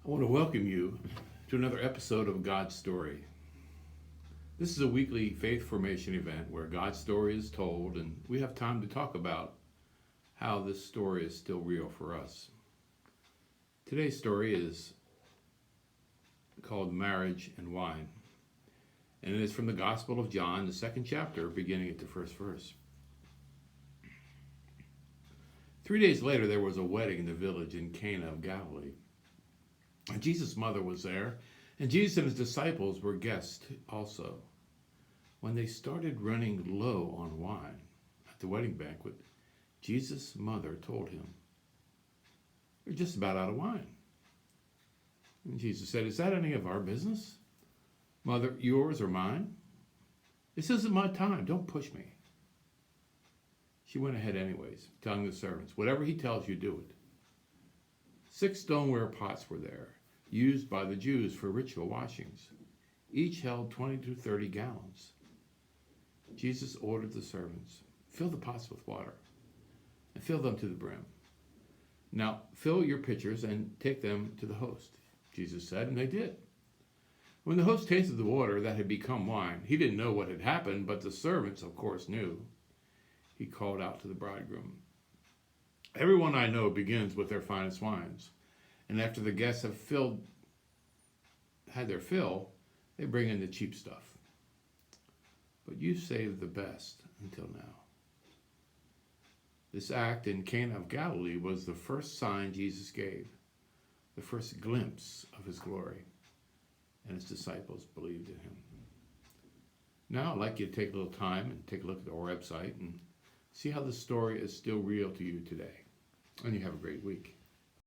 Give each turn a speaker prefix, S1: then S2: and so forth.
S1: I want to welcome you to another episode of God's Story. This is a weekly faith formation event where God's story is told, and we have time to talk about how this story is still real for us. Today's story is called Marriage and Wine, and it is from the Gospel of John, the second chapter, beginning at the first verse. 3 days later, there was a wedding in the village in Cana of Galilee. And Jesus' mother was there, and Jesus and his disciples were guests also. When they started running low on wine at the wedding banquet, Jesus' mother told him, "You're just about out of wine." And Jesus said, "Is that any of our business? Mother, yours or mine? This isn't my time. Don't push me." She went ahead anyways, telling the servants, "Whatever he tells you, do it." 6 stoneware pots were there, used by the Jews for ritual washings. Each held 20 to 30 gallons. Jesus ordered the servants, "Fill the pots with water and fill them to the brim. Now fill your pitchers and take them to the host," Jesus said, and they did. When the host tasted the water that had become wine, he didn't know what had happened, but the servants, of course, knew. He called out to the bridegroom, "Everyone I know begins with their finest wines, and after the guests have had their fill, they bring in the cheap stuff. But you saved the best until now." This act in Cana of Galilee was the first sign Jesus gave, the first glimpse of his glory, and his disciples believed in him. Now I'd like you to take a little time and take a look at our website and see how the story is still real to you today. And you have a great week.